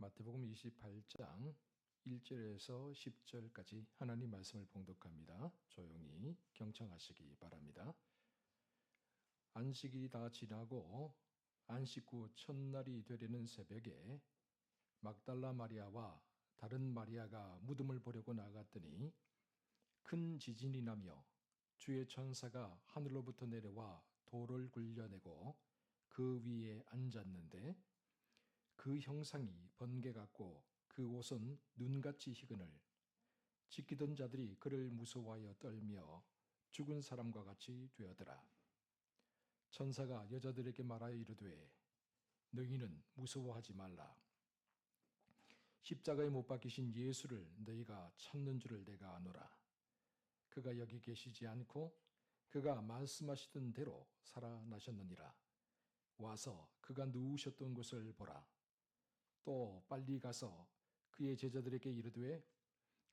마태복음 28장 1절에서 10절까지 하나님 말씀을 봉독합니다. 조용히 경청하시기 바랍니다. 안식일이 다 지나고 안식 후 첫날이 되려는 새벽에 막달라 마리아와 다른 마리아가 무덤을 보려고 나갔더니 큰 지진이 나며 주의 천사가 하늘로부터 내려와 돌을 굴려내고 그 위에 앉았는데 그 형상이 번개 같고 그 옷은 눈같이 희그늘 지키던 자들이 그를 무서워하여 떨며 죽은 사람과 같이 되었더라. 천사가 여자들에게 말하여 이르되 너희는 무서워하지 말라. 십자가에 못 박히신 예수를 너희가 찾는 줄을 내가 아노라. 그가 여기 계시지 않고 그가 말씀하시던 대로 살아나셨느니라. 와서 그가 누우셨던 곳을 보라. 또 빨리 가서 그의 제자들에게 이르되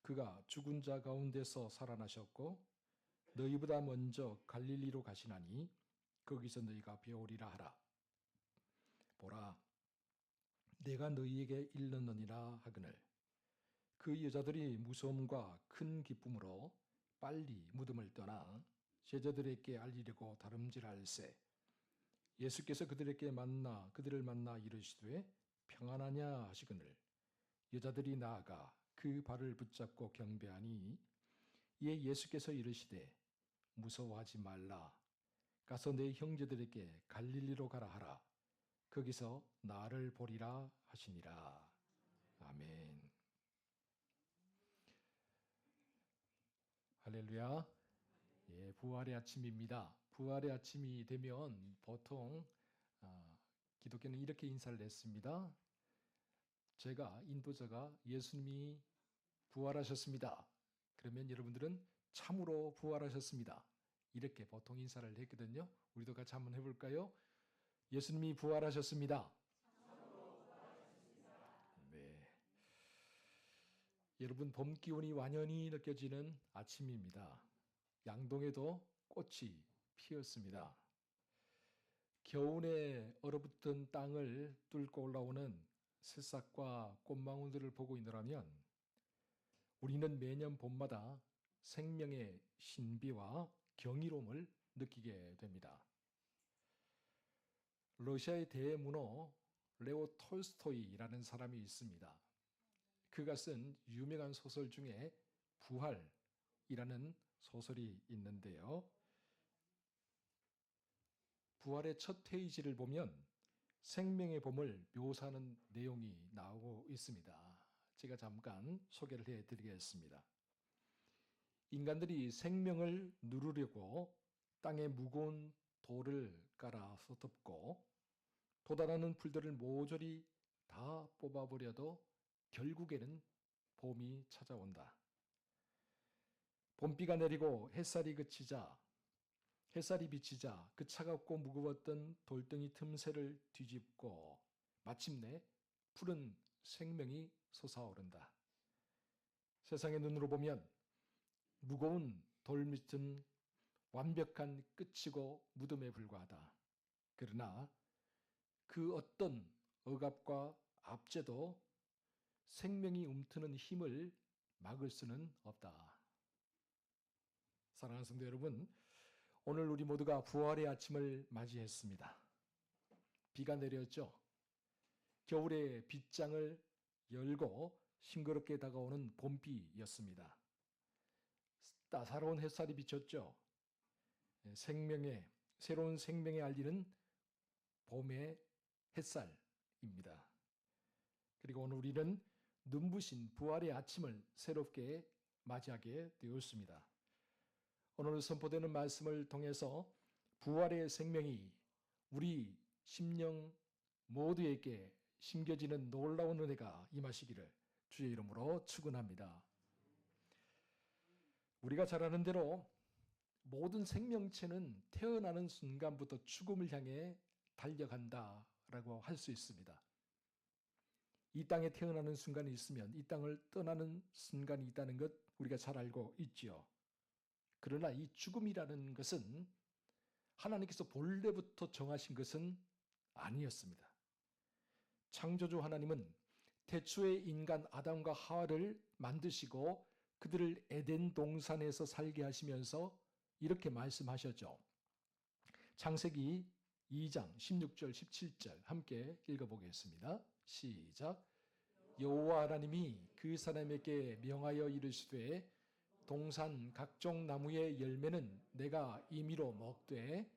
그가 죽은 자 가운데서 살아나셨고 너희보다 먼저 갈릴리로 가시나니 거기서 너희가 배우리라 하라. 보라, 내가 너희에게 일렀느니라 하거늘. 그 여자들이 무서움과 큰 기쁨으로 빨리 무덤을 떠나 제자들에게 알리려고 다름질할세. 예수께서 그들을 만나 이르시되 평안하냐 하시거늘 여자들이 나아가 그 발을 붙잡고 경배하니 이에 예수께서 이르시되 무서워하지 말라. 가서 내 형제들에게 갈릴리로 가라 하라. 거기서 나를 보리라 하시니라. 아멘. 할렐루야. 예, 부활의 아침입니다. 부활의 아침이 되면 보통 기독교는 이렇게 인사를 했습니다. 제가 인도자가 예수님이 부활하셨습니다. 그러면 여러분들은 참으로 부활하셨습니다. 이렇게 보통 인사를 했거든요. 우리도 같이 한번 해볼까요? 예수님이 부활하셨습니다. 네. 여러분, 봄 기온이 완연히 느껴지는 아침입니다. 양동에도 꽃이 피었습니다. 겨울에 얼어붙은 땅을 뚫고 올라오는 새싹과 꽃망울들을 보고 있노라면 우리는 매년 봄마다 생명의 신비와 경이로움을 느끼게 됩니다. 러시아의 대문호 레오 톨스토이라는 사람이 있습니다. 그가 쓴 유명한 소설 중에 부활이라는 소설이 있는데요. 부활의 첫 페이지를 보면 생명의 봄을 묘사하는 내용이 나오고 있습니다. 제가 잠깐 소개를 해드리겠습니다. 인간들이 생명을 누르려고 땅에 무거운 돌을 깔아서 덮고 돋아나는 풀들을 모조리 다 뽑아버려도 결국에는 봄이 찾아온다. 봄비가 내리고 햇살이 비치자 그 차갑고 무거웠던 돌덩이 틈새를 뒤집고 마침내 푸른 생명이 솟아오른다. 세상의 눈으로 보면 무거운 돌밑은 완벽한 끝이고 무덤에 불과하다. 그러나 그 어떤 억압과 압제도 생명이 움트는 힘을 막을 수는 없다. 사랑하는 성도 여러분, 오늘 우리 모두가 부활의 아침을 맞이했습니다. 비가 내렸죠. 겨울의 빗장을 열고 싱그럽게 다가오는 봄비였습니다. 따사로운 햇살이 비쳤죠. 새로운 생명에 알리는 봄의 햇살입니다. 그리고 오늘 우리는 눈부신 부활의 아침을 새롭게 맞이하게 되었습니다. 오늘 선포되는 말씀을 통해서 부활의 생명이 우리 심령 모두에게 심겨지는 놀라운 은혜가 임하시기를 주의 이름으로 축원합니다. 우리가 잘 아는 대로 모든 생명체는 태어나는 순간부터 죽음을 향해 달려간다라고 할 수 있습니다. 이 땅에 태어나는 순간이 있으면 이 땅을 떠나는 순간이 있다는 것 우리가 잘 알고 있지요. 그러나 이 죽음이라는 것은 하나님께서 본래부터 정하신 것은 아니었습니다. 창조주 하나님은 태초의 인간 아담과 하와를 만드시고 그들을 에덴 동산에서 살게 하시면서 이렇게 말씀하셨죠. 창세기 2장 16절 17절 함께 읽어보겠습니다. 시작. 여호와 하나님이 그 사람에게 명하여 이르시되 동산 각종 나무의 열매는 내가 임의로 먹되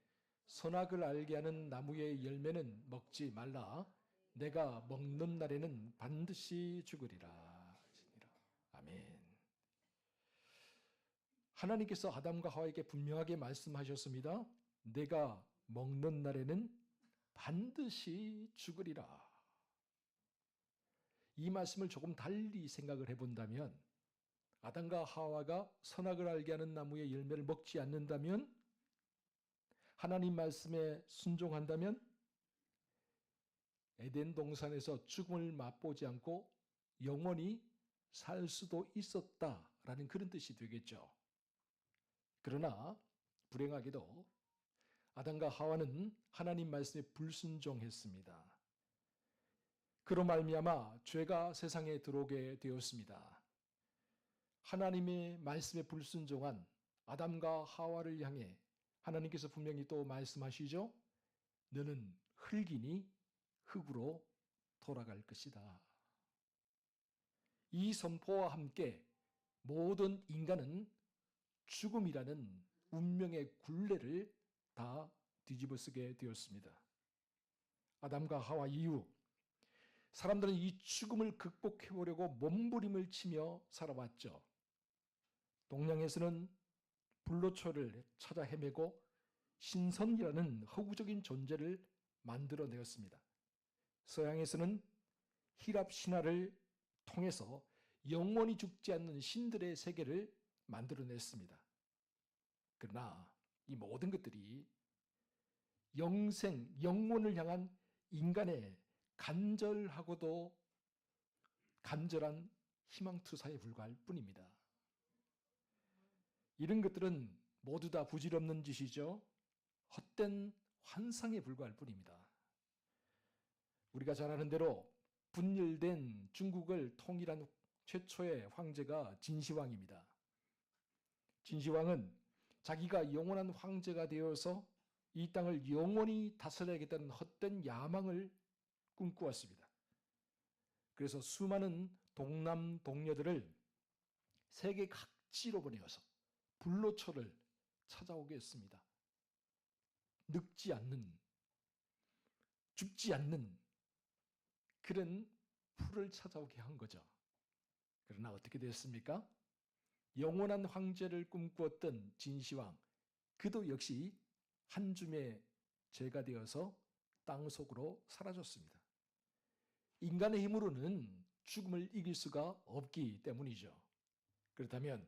선악을 알게 하는 나무의 열매는 먹지 말라. 내가 먹는 날에는 반드시 죽으리라. 아멘. 하나님께서 아담과 하와에게 분명하게 말씀하셨습니다. 내가 먹는 날에는 반드시 죽으리라. 이 말씀을 조금 달리 생각을 해본다면 아담과 하와가 선악을 알게 하는 나무의 열매를 먹지 않는다면, 하나님 말씀에 순종한다면 에덴 동산에서 죽음을 맛보지 않고 영원히 살 수도 있었다라는 그런 뜻이 되겠죠. 그러나 불행하게도 아담과 하와는 하나님 말씀에 불순종했습니다. 그로 말미암아 죄가 세상에 들어오게 되었습니다. 하나님의 말씀에 불순종한 아담과 하와를 향해 하나님께서 분명히 또 말씀하시죠. 너는 흙이니 흙으로 돌아갈 것이다. 이 선포와 함께 모든 인간은 죽음이라는 운명의 굴레를 다 뒤집어쓰게 되었습니다. 아담과 하와 이후 사람들은 이 죽음을 극복해보려고 몸부림을 치며 살아왔죠. 동양에서는 불로초를 찾아 헤매고 신선이라는 허구적인 존재를 만들어내었습니다. 서양에서는 히랍 신화를 통해서 영원히 죽지 않는 신들의 세계를 만들어냈습니다. 그러나 이 모든 것들이 영생, 영혼을 향한 인간의 간절하고도 간절한 희망투사에 불과할 뿐입니다. 이런 것들은 모두 다 부질없는 짓이죠. 헛된 환상에 불과할 뿐입니다. 우리가 잘 아는 대로 분열된 중국을 통일한 최초의 황제가 진시황입니다. 진시황은 자기가 영원한 황제가 되어서 이 땅을 영원히 다스려야겠다는 헛된 야망을 꿈꾸었습니다. 그래서 수많은 동남 동녀들을 세계 각지로 보내어서 불로초를 찾아오게 했습니다. 늙지 않는, 죽지 않는 그런 풀을 찾아오게 한 거죠. 그러나 어떻게 됐습니까? 영원한 황제를 꿈꾸었던 진시황, 그도 역시 한 줌의 죄가 되어서 땅속으로 사라졌습니다. 인간의 힘으로는 죽음을 이길 수가 없기 때문이죠. 그렇다면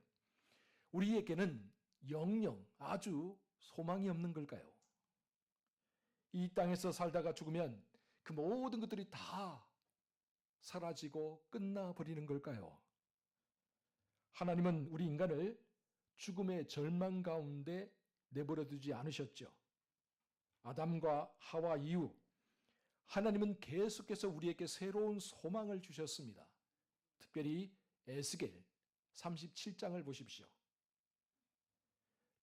우리에게는 영영 아주 소망이 없는 걸까요? 이 땅에서 살다가 죽으면 그 모든 것들이 다 사라지고 끝나버리는 걸까요? 하나님은 우리 인간을 죽음의 절망 가운데 내버려 두지 않으셨죠. 아담과 하와 이후 하나님은 계속해서 우리에게 새로운 소망을 주셨습니다. 특별히 에스겔 37장을 보십시오.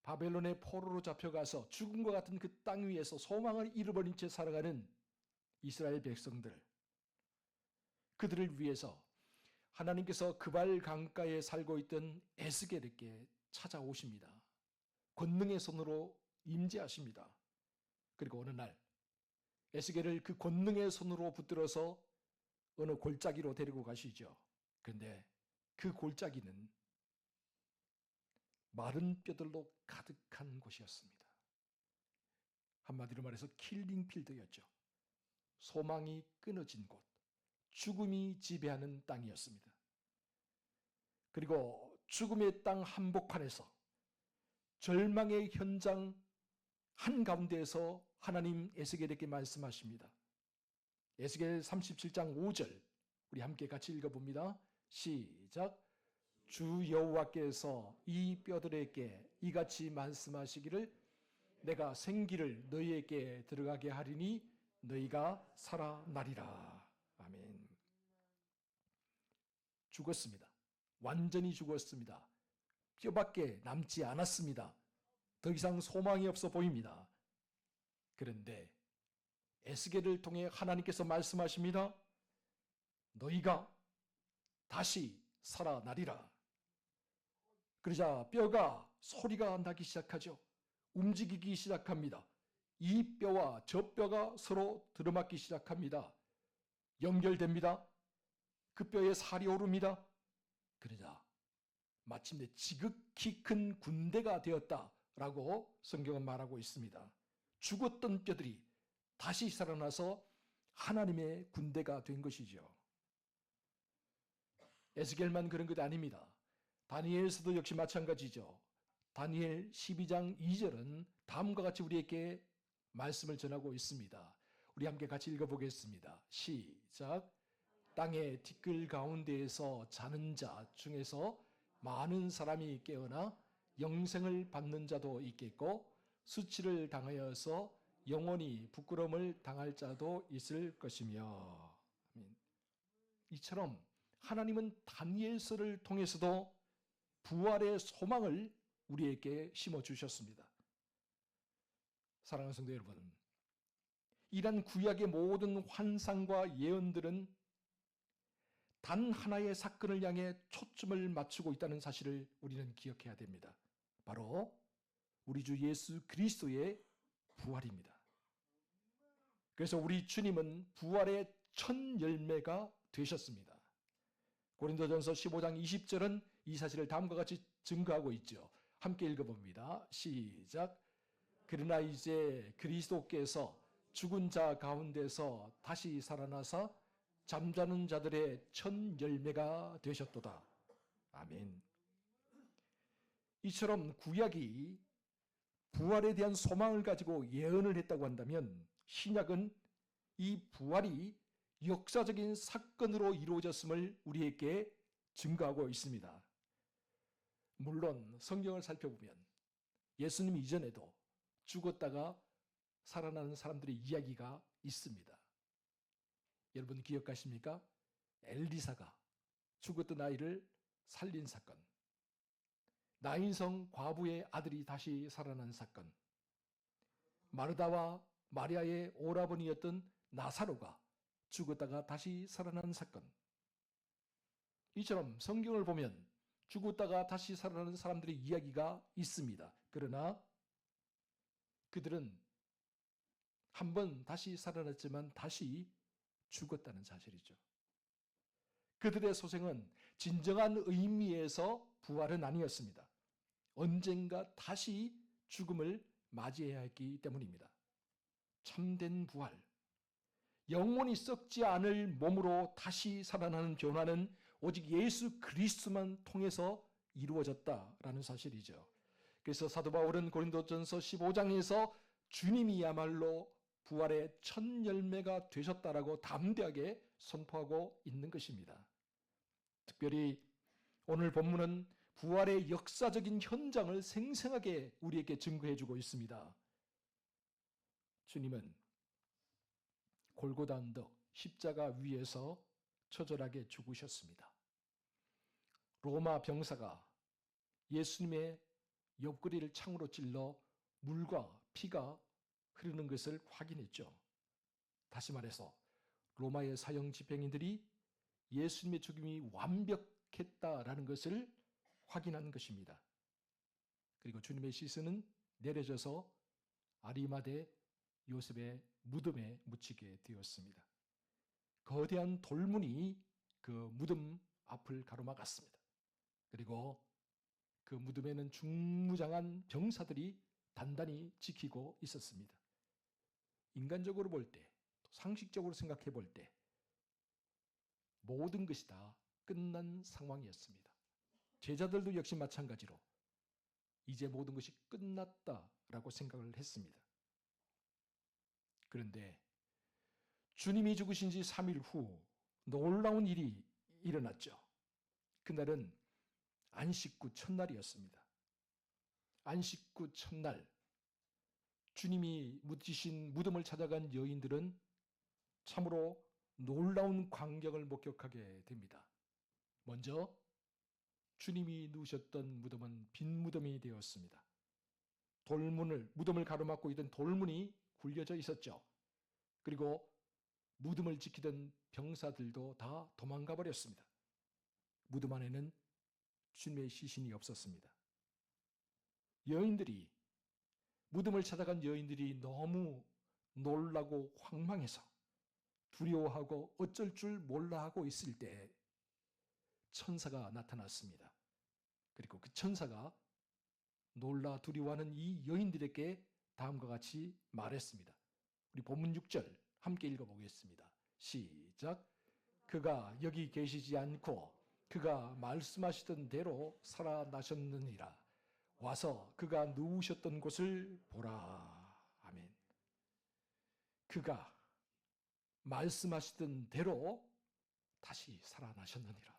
바벨론의 포로로 잡혀가서 죽음과 같은 그 땅 위에서 소망을 잃어버린 채 살아가는 이스라엘 백성들, 그들을 위해서 하나님께서 그발 강가에 살고 있던 에스겔에게 찾아오십니다. 권능의 손으로 임재하십니다. 그리고 어느 날 에스겔을 그 권능의 손으로 붙들어서 어느 골짜기로 데리고 가시죠. 그런데 그 골짜기는 마른 뼈들로 가득한 곳이었습니다. 한마디로 말해서 킬링필드였죠. 소망이 끊어진 곳, 죽음이 지배하는 땅이었습니다. 그리고 죽음의 땅 한복판에서 절망의 현장 한가운데에서 하나님 에스겔에게 말씀하십니다. 에스겔 37장 5절 우리 함께 같이 읽어봅니다. 시작. 주 여호와께서 이 뼈들에게 이같이 말씀하시기를 내가 생기를 너희에게 들어가게 하리니 너희가 살아나리라. 아멘. 죽었습니다. 완전히 죽었습니다. 뼈밖에 남지 않았습니다. 더 이상 소망이 없어 보입니다. 그런데 에스겔을 통해 하나님께서 말씀하십니다. 너희가 다시 살아나리라. 그러자 뼈가 소리가 나기 시작하죠. 움직이기 시작합니다. 이 뼈와 저 뼈가 서로 들어맞기 시작합니다. 연결됩니다. 그 뼈에 살이 오릅니다. 그러자 마침내 지극히 큰 군대가 되었다라고 성경은 말하고 있습니다. 죽었던 뼈들이 다시 살아나서 하나님의 군대가 된 것이죠. 에스겔만 그런 것 아닙니다. 다니엘서도 역시 마찬가지죠. 다니엘 12장 2절은 다음과 같이 우리에게 말씀을 전하고 있습니다. 우리 함께 같이 읽어보겠습니다. 시작. 땅의 티끌 가운데에서 자는 자 중에서 많은 사람이 깨어나 영생을 받는 자도 있겠고 수치를 당하여서 영원히 부끄러움을 당할 자도 있을 것이며. 이처럼 하나님은 다니엘서를 통해서도 부활의 소망을 우리에게 심어주셨습니다. 사랑하는 성도 여러분, 이런 구약의 모든 환상과 예언들은 단 하나의 사건을 향해 초점을 맞추고 있다는 사실을 우리는 기억해야 됩니다. 바로 우리 주 예수 그리스도의 부활입니다. 그래서 우리 주님은 부활의 첫 열매가 되셨습니다. 고린도전서 15장 20절은 이 사실을 다음과 같이 증거하고 있죠. 함께 읽어봅니다. 시작. 그러나 이제 그리스도께서 죽은 자 가운데서 다시 살아나사 잠자는 자들의 첫 열매가 되셨도다. 아멘. 이처럼 구약이 부활에 대한 소망을 가지고 예언을 했다고 한다면 신약은 이 부활이 역사적인 사건으로 이루어졌음을 우리에게 증거하고 있습니다. 물론 성경을 살펴보면 예수님 이전에도 죽었다가 살아나는 사람들의 이야기가 있습니다. 여러분 기억하십니까? 엘리사가 죽었던 아이를 살린 사건, 나인성 과부의 아들이 다시 살아난 사건, 마르다와 마리아의 오라버니였던 나사로가 죽었다가 다시 살아난 사건. 이처럼 성경을 보면 죽었다가 다시 살아나는 사람들의 이야기가 있습니다. 그러나 그들은 한 번 다시 살아났지만 다시 죽었다는 사실이죠. 그들의 소생은 진정한 의미에서 부활은 아니었습니다. 언젠가 다시 죽음을 맞이해야 했기 때문입니다. 참된 부활, 영원히 썩지 않을 몸으로 다시 살아나는 변화는 오직 예수 그리스도만 통해서 이루어졌다라는 사실이죠. 그래서 사도 바울은 고린도전서 15장에서 주님이야말로 부활의 첫 열매가 되셨다라고 담대하게 선포하고 있는 것입니다. 특별히 오늘 본문은 부활의 역사적인 현장을 생생하게 우리에게 증거해주고 있습니다. 주님은 골고다 언덕 십자가 위에서 처절하게 죽으셨습니다. 로마 병사가 예수님의 옆구리를 창으로 찔러 물과 피가 흐르는 것을 확인했죠. 다시 말해서 로마의 사형 집행인들이 예수님의 죽음이 완벽했다라는 것을 확인한 것입니다. 그리고 주님의 시신은 내려져서 아리마대 요셉의 무덤에 묻히게 되었습니다. 거대한 돌문이 그 무덤 앞을 가로막았습니다. 그리고 그 무덤에는 중무장한 병사들이 단단히 지키고 있었습니다. 인간적으로 볼 때, 상식적으로 생각해 볼 때 모든 것이 다 끝난 상황이었습니다. 제자들도 역시 마찬가지로 이제 모든 것이 끝났다라고 생각을 했습니다. 그런데 주님이 죽으신 지 3일 후 놀라운 일이 일어났죠. 그날은 안식구 첫날이었습니다. 안식구 첫날 주님이 묻히신 무덤을 찾아간 여인들은 참으로 놀라운 광경을 목격하게 됩니다. 먼저 주님이 누우셨던 무덤은 빈 무덤이 되었습니다. 무덤을 가로막고 있던 돌문이 굴려져 있었죠. 그리고 무덤을 지키던 병사들도 다 도망가 버렸습니다. 무덤 안에는 주님의 시신이 없었습니다. 무덤을 찾아간 여인들이 너무 놀라고 황망해서 두려워하고 어쩔 줄 몰라 하고 있을 때 천사가 나타났습니다. 그리고 그 천사가 놀라 두려워하는 이 여인들에게 다음과 같이 말했습니다. 우리 본문 6절 함께 읽어보겠습니다. 시작. 그가 여기 계시지 않고 그가 말씀하시던 대로 살아나셨느니라. 와서 그가 누우셨던 곳을 보라. 아멘. 그가 말씀하시던 대로 다시 살아나셨느니라.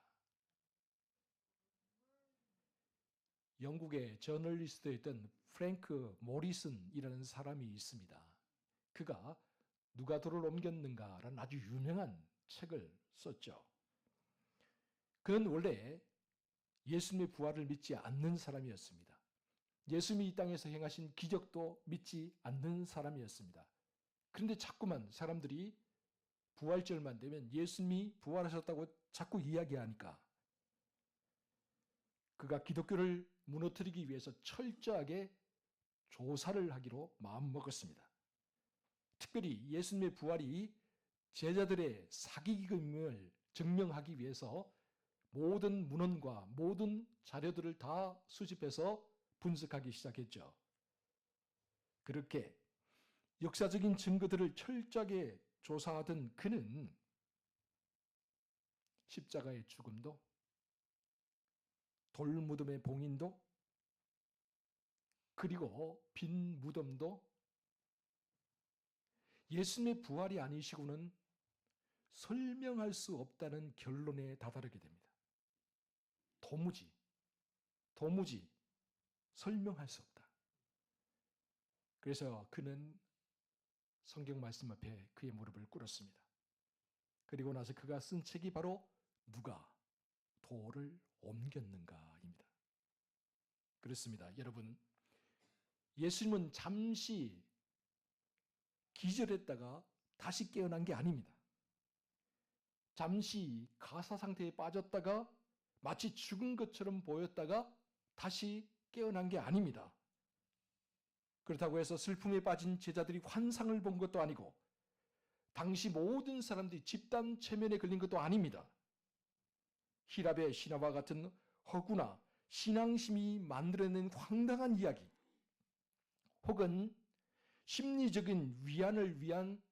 영국의 저널리스트였던 프랭크 모리슨이라는 사람이 있습니다. 그가 누가 돌을 옮겼는가라는 아주 유명한 책을 썼죠. 그는 원래 예수님의 부활을 믿지 않는 사람이었습니다. 예수님이 이 땅에서 행하신 기적도 믿지 않는 사람이었습니다. 그런데 자꾸만 사람들이 부활절만 되면 예수님이 부활하셨다고 자꾸 이야기하니까 그가 기독교를 무너뜨리기 위해서 철저하게 조사를 하기로 마음먹었습니다. 특별히 예수님의 부활이 제자들의 사기임을 증명하기 위해서 모든 문헌과 모든 자료들을 다 수집해서 분석하기 시작했죠. 그렇게 역사적인 증거들을 철저하게 조사하던 그는 십자가의 죽음도 돌무덤의 봉인도 그리고 빈 무덤도 예수님의 부활이 아니시고는 설명할 수 없다는 결론에 다다르게 됩니다. 도무지 설명할 수 없다. 그래서 그는 성경 말씀 앞에 그의 무릎을 꿇었습니다. 그리고 나서 그가 쓴 책이 바로 누가 돌을 옮겼는가입니다. 그렇습니다. 여러분, 예수님은 잠시 기절했다가 다시 깨어난 게 아닙니다. 잠시 가사 상태에 빠졌다가 마치 죽은 것처럼 보였다가 다시 깨어난 게 아닙니다. 그렇다고 해서 슬픔에 빠진 제자들이 환상을 본 것도 아니고 당시 모든 사람들이 집단 체면에 걸린 것도 아닙니다. 히랍의 신화와 같은 허구나 신앙심이 만들어낸 황당한 이야기 혹은 심리적인 위안을 위한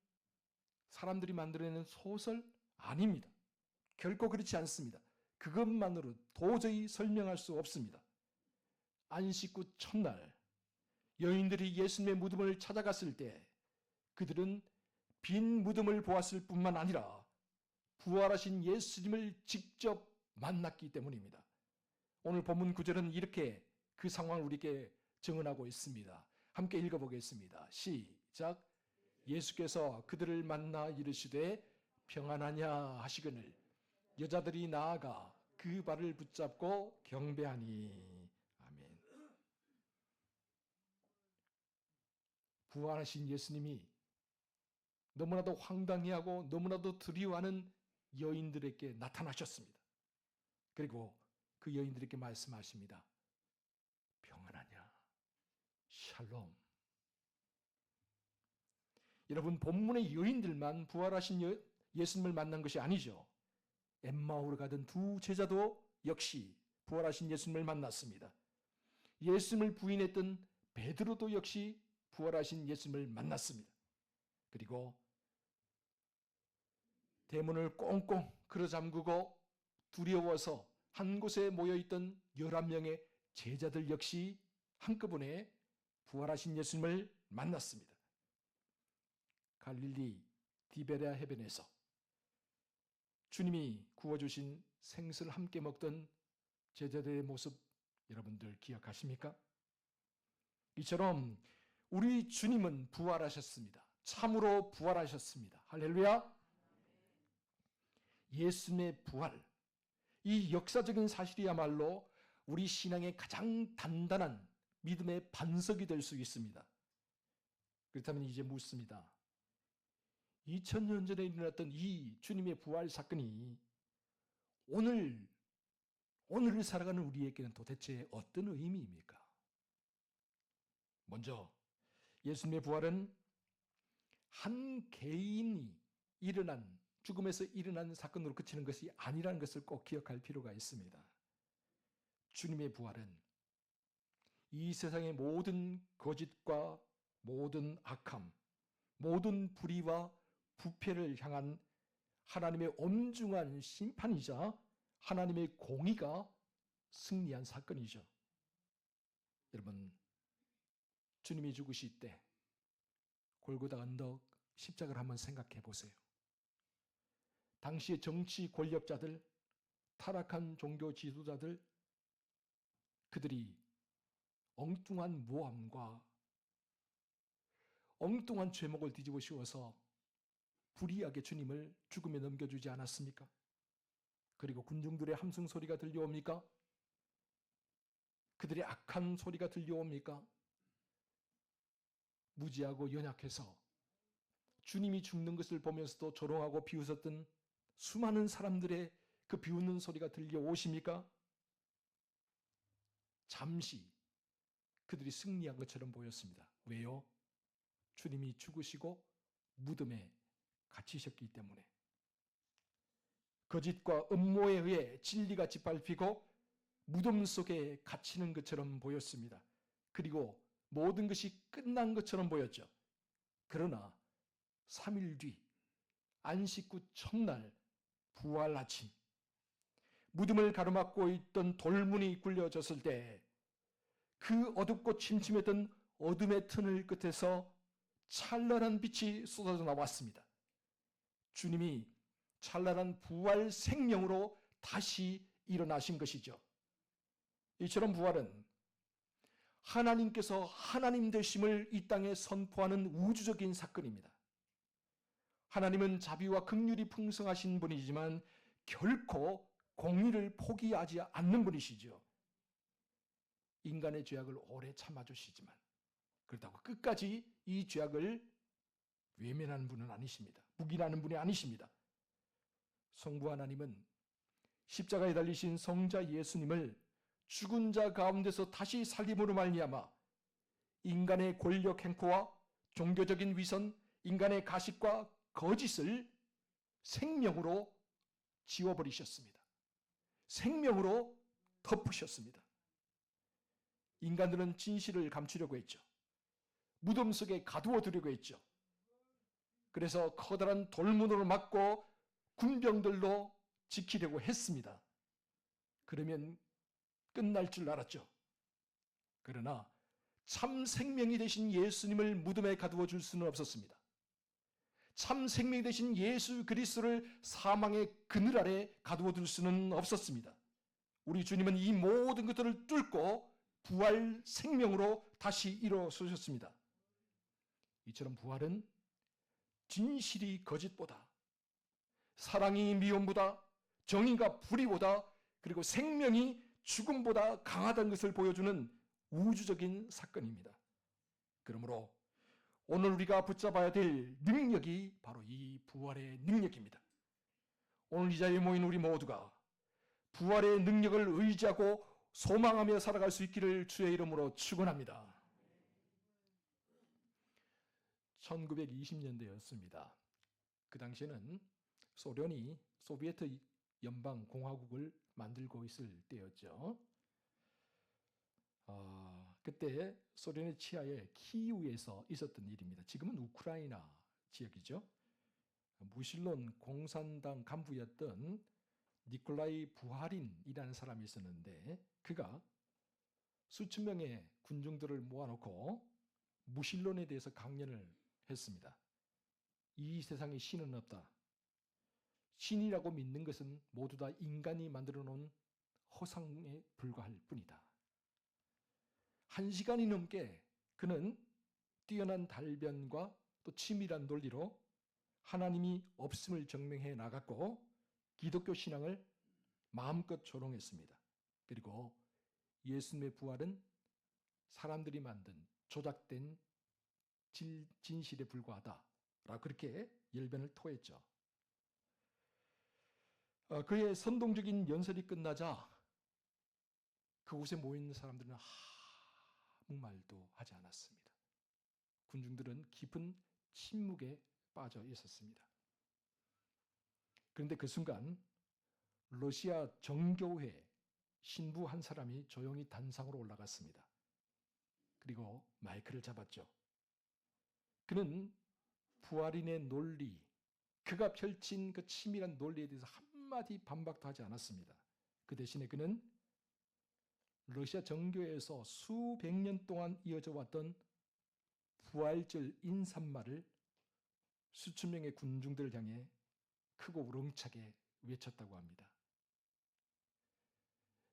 사람들이 만들어내는 소설 아닙니다. 결코 그렇지 않습니다. 그것만으로 도저히 설명할 수 없습니다. 안식 후 첫날 여인들이 예수님의 무덤을 찾아갔을 때 그들은 빈 무덤을 보았을 뿐만 아니라 부활하신 예수님을 직접 만났기 때문입니다. 오늘 본문 9절은 이렇게 그 상황을 우리에게 증언하고 있습니다. 함께 읽어보겠습니다. 시작. 예수께서 그들을 만나 이르시되 평안하냐 하시거늘 여자들이 나아가 그 발을 붙잡고 경배하니. 아멘. 부활하신 예수님이 너무나도 황당해하고 너무나도 두려워하는 여인들에게 나타나셨습니다. 그리고 그 여인들에게 말씀하십니다. 평안하냐? 샬롬. 여러분, 본문의 여인들만 부활하신 예수님을 만난 것이 아니죠. 엠마오로 가던 두 제자도 역시 부활하신 예수님을 만났습니다. 예수님을 부인했던 베드로도 역시 부활하신 예수님을 만났습니다. 그리고 대문을 꽁꽁 걸어잠그고 두려워서 한 곳에 모여있던 11명의 제자들 역시 한꺼번에 부활하신 예수님을 만났습니다. 갈릴리 디베랴 해변에서 주님이 구워주신 생선을 함께 먹던 제자들의 모습 여러분들 기억하십니까? 이처럼 우리 주님은 부활하셨습니다. 참으로 부활하셨습니다. 할렐루야! 예수님의 부활, 이 역사적인 사실이야말로 우리 신앙의 가장 단단한 믿음의 반석이 될 수 있습니다. 그렇다면 이제 묻습니다. 2000년 전에 일어났던 이 주님의 부활 사건이 오늘을 살아가는 우리에게는 도대체 어떤 의미입니까? 먼저 예수님의 부활은 한 개인이 죽음에서 일어난 사건으로 그치는 것이 아니라는 것을 꼭 기억할 필요가 있습니다. 주님의 부활은 이 세상의 모든 거짓과 모든 악함, 모든 불의와 부패를 향한 하나님의 엄중한 심판이자 하나님의 공의가 승리한 사건이죠. 여러분, 주님이 죽으실 때 골고다 언덕 십자가를 한번 생각해 보세요. 당시의 정치 권력자들, 타락한 종교 지도자들, 그들이 엉뚱한 모함과 엉뚱한 죄목을 뒤집어 씌워서 불의하게 주님을 죽음에 넘겨주지 않았습니까? 그리고 군중들의 함성 소리가 들려옵니까? 그들의 악한 소리가 들려옵니까? 무지하고 연약해서 주님이 죽는 것을 보면서도 조롱하고 비웃었던 수많은 사람들의 그 비웃는 소리가 들려오십니까? 잠시 그들이 승리한 것처럼 보였습니다. 왜요? 주님이 죽으시고 무덤에 갇히셨기 때문에. 거짓과 음모에 의해 진리가 짓밟히고 무덤 속에 갇히는 것처럼 보였습니다. 그리고 모든 것이 끝난 것처럼 보였죠. 그러나 3일 뒤 안식 후 첫날 부활 아침 무덤을 가로막고 있던 돌문이 굴려졌을 때 그 어둡고 침침했던 어둠의 터널 끝에서 찬란한 빛이 쏟아져 나왔습니다. 주님이 찬란한 부활 생명으로 다시 일어나신 것이죠. 이처럼 부활은 하나님께서 하나님 되심을 이 땅에 선포하는 우주적인 사건입니다. 하나님은 자비와 긍휼이 풍성하신 분이지만 결코 공의를 포기하지 않는 분이시죠. 인간의 죄악을 오래 참아주시지만 그렇다고 끝까지 이 죄악을 외면하는 분은 아니십니다. 묵인하는 분이 아니십니다. 성부 하나님은 십자가에 달리신 성자 예수님을 죽은 자 가운데서 다시 살림으로 말미암아 인간의 권력 행포와 종교적인 위선, 인간의 가식과 거짓을 생명으로 지워버리셨습니다. 생명으로 덮으셨습니다. 인간들은 진실을 감추려고 했죠. 무덤 속에 가두어 두려고 했죠. 그래서 커다란 돌문으로 막고 군병들로 지키려고 했습니다. 그러면 끝날 줄 알았죠. 그러나 참 생명이 되신 예수님을 무덤에 가두어 줄 수는 없었습니다. 참 생명이 되신 예수 그리스도를 사망의 그늘 아래 가두어 둘 수는 없었습니다. 우리 주님은 이 모든 것들을 뚫고 부활 생명으로 다시 일어서셨습니다. 이처럼 부활은 진실이 거짓보다, 사랑이 미움보다, 정의가 불의보다, 그리고 생명이 죽음보다 강하다는 것을 보여주는 우주적인 사건입니다. 그러므로 오늘 우리가 붙잡아야 될 능력이 바로 이 부활의 능력입니다. 오늘 이 자리에 모인 우리 모두가 부활의 능력을 의지하고 소망하며 살아갈 수 있기를 주의 이름으로 축원합니다. 1920년대였습니다. 그 당시에는 소련이 소비에트 연방 공화국을 만들고 있을 때였죠. 그때 소련의 치하에 키이우에서 있었던 일입니다. 지금은 우크라이나 지역이죠. 무신론 공산당 간부였던 니콜라이 부하린이라는 사람이 있었는데 그가 수천 명의 군중들을 모아놓고 무신론에 대해서 강연을 했습니다. 이 세상에 신은 없다. 신이라고 믿는 것은 모두 다 인간이 만들어 놓은 허상에 불과할 뿐이다. 1시간이 넘게 그는 뛰어난 달변과 또 치밀한 논리로 하나님이 없음을 증명해 나갔고 기독교 신앙을 마음껏 조롱했습니다. 그리고 예수님의 부활은 사람들이 만든 조작된 진실에 불과하다라고 그렇게 열변을 토했죠. 그의 선동적인 연설이 끝나자 그곳에 모인 사람들은 아무 말도 하지 않았습니다. 군중들은 깊은 침묵에 빠져 있었습니다. 그런데 그 순간 러시아 정교회 신부 한 사람이 조용히 단상으로 올라갔습니다. 그리고 마이크를 잡았죠. 그는 부활인의 논리, 그가 펼친 그 치밀한 논리에 대해서 한마디 반박도 하지 않았습니다. 그 대신에 그는 러시아 정교회에서 수백 년 동안 이어져 왔던 부활절 인사말을 수천 명의 군중들을 향해 크고 우렁차게 외쳤다고 합니다.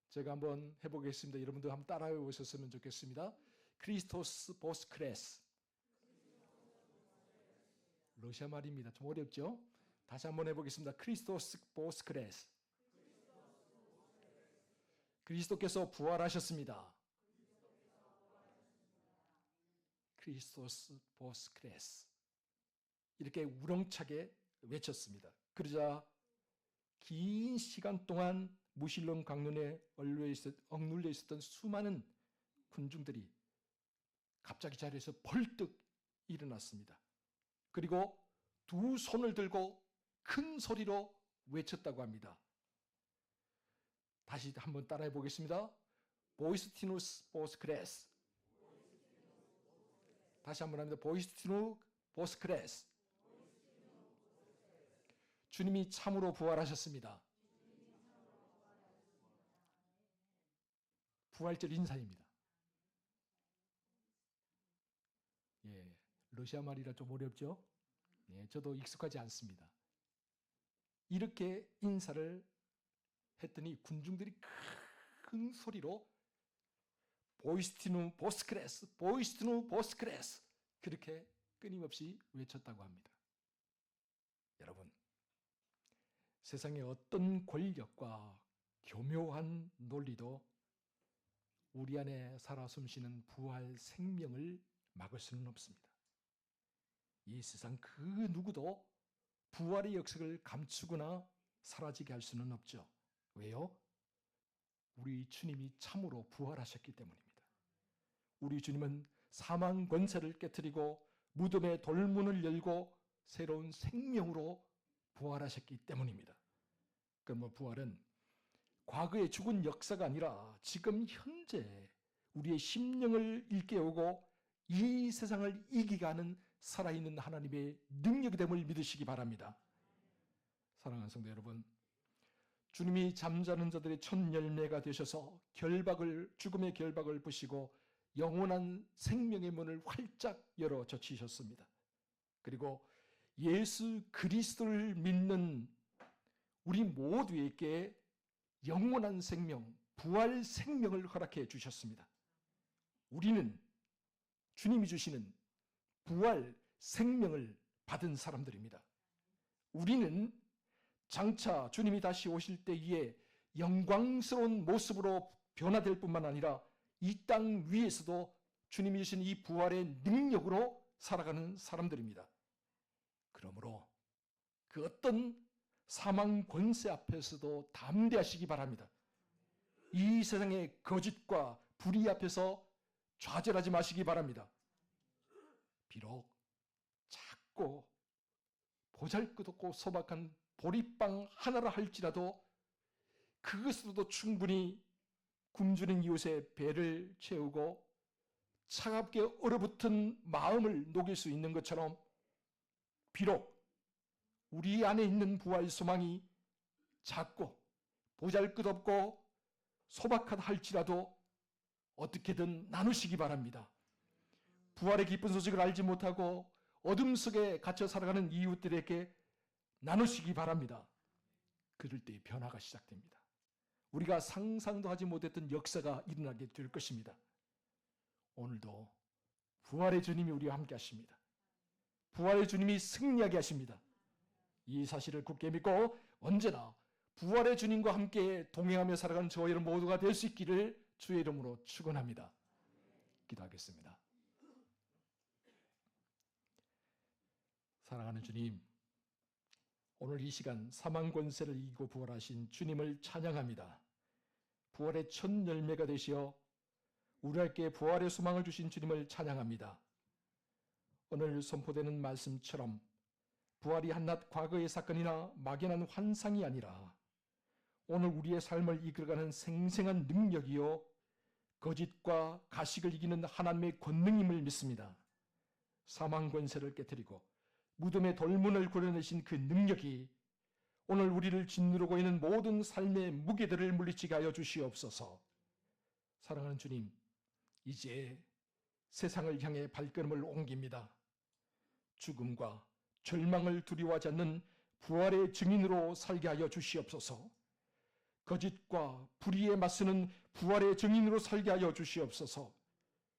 제가 한번 해보겠습니다. 여러분도 한번 따라해 보셨으면 좋겠습니다. 크리스토스 보스크레스. 러시아 말입니다. 좀 어렵죠? 다시 한번 해보겠습니다. 크리스토스 보스크레스. 그리스도께서 부활하셨습니다. 크리스토스 보스크레스. 이렇게 우렁차게 외쳤습니다. 그러자 긴 시간 동안 무신론 강론에 억눌려 있었던 수많은 군중들이 갑자기 자리에서 벌떡 일어났습니다. 그리고 두 손을 들고 큰 소리로 외쳤다고 합니다. 다시 한번 따라해 보겠습니다. 보이스티누스 보스크레스. 다시 한번 합니다. 보이스티누 보스크레스. 주님이 참으로 부활하셨습니다. 부활절 인사입니다. 예, 러시아 말이라 좀 어렵죠? 예, 저도 익숙하지 않습니다. 이렇게 인사를 했더니 군중들이 큰 소리로 보이스티누 보스크레스, 보이스티누 보스크레스 그렇게 끊임없이 외쳤다고 합니다. 여러분, 세상의 어떤 권력과 교묘한 논리도 우리 안에 살아 숨쉬는 부활 생명을 막을 수는 없습니다. 이 세상 그 누구도 부활의 역사를 감추거나 사라지게 할 수는 없죠. 왜요? 우리 주님이 참으로 부활하셨기 때문입니다. 우리 주님은 사망 권세를 깨트리고 무덤의 돌문을 열고 새로운 생명으로 부활하셨기 때문입니다. 그럼 부활은 과거의 죽은 역사가 아니라 지금 현재 우리의 심령을 일깨우고 이 세상을 이기게 하는 살아있는 하나님의 능력이 됨을 믿으시기 바랍니다. 사랑하는 성도 여러분, 주님이 잠자는 자들의 첫 열매가 되셔서 죽음의 결박을 부시고 영원한 생명의 문을 활짝 열어 젖히셨습니다. 그리고 예수 그리스도를 믿는 우리 모두에게 영원한 생명, 부활 생명을 허락해 주셨습니다. 우리는 주님이 주시는 부활 생명을 받은 사람들입니다. 우리는 장차 주님이 다시 오실 때에 영광스러운 모습으로 변화될 뿐만 아니라 이 땅 위에서도 주님이 주신 이 부활의 능력으로 살아가는 사람들입니다. 그러므로 그 어떤 사망 권세 앞에서도 담대하시기 바랍니다. 이 세상의 거짓과 불의 앞에서 좌절하지 마시기 바랍니다. 비록 작고 보잘것없고 소박한 보리빵 하나라 할지라도 그것으로도 충분히 굶주린 이웃의 배를 채우고 차갑게 얼어붙은 마음을 녹일 수 있는 것처럼 비록 우리 안에 있는 부활 소망이 작고 보잘것없고 소박하다 할지라도 어떻게든 나누시기 바랍니다. 부활의 기쁜 소식을 알지 못하고 어둠 속에 갇혀 살아가는 이웃들에게 나누시기 바랍니다. 그럴 때 변화가 시작됩니다. 우리가 상상도 하지 못했던 역사가 일어나게 될 것입니다. 오늘도 부활의 주님이 우리와 함께 하십니다. 부활의 주님이 승리하게 하십니다. 이 사실을 굳게 믿고 언제나 부활의 주님과 함께 동행하며 살아가는 저와 여러분 모두가 될 수 있기를 주의 이름으로 축원합니다. 기도하겠습니다. 사랑하는 주님, 오늘 이 시간 사망 권세를 이기고 부활하신 주님을 찬양합니다. 부활의 첫 열매가 되시어 우리에게 부활의 소망을 주신 주님을 찬양합니다. 오늘 선포되는 말씀처럼 부활이 한낱 과거의 사건이나 막연한 환상이 아니라 오늘 우리의 삶을 이끌어가는 생생한 능력이요 거짓과 가식을 이기는 하나님의 권능임을 믿습니다. 사망 권세를 깨뜨리고 무덤의 돌문을 구려내신 그 능력이 오늘 우리를 짓누르고 있는 모든 삶의 무게들을 물리치게 하여 주시옵소서. 사랑하는 주님, 이제 세상을 향해 발걸음을 옮깁니다. 죽음과 절망을 두려워하지 않는 부활의 증인으로 살게 하여 주시옵소서. 거짓과 불의에 맞서는 부활의 증인으로 살게 하여 주시옵소서.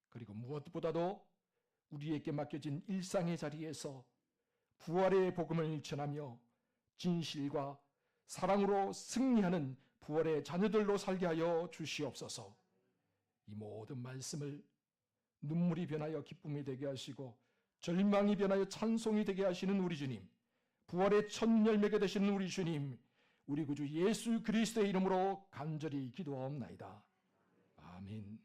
그리고 무엇보다도 우리에게 맡겨진 일상의 자리에서 부활의 복음을 전하며 진실과 사랑으로 승리하는 부활의 자녀들로 살게 하여 주시옵소서. 이 모든 말씀을 눈물이 변하여 기쁨이 되게 하시고 절망이 변하여 찬송이 되게 하시는 우리 주님, 부활의 첫 열매가 되시는 우리 주님, 우리 구주 예수 그리스도의 이름으로 간절히 기도하옵나이다. 아멘.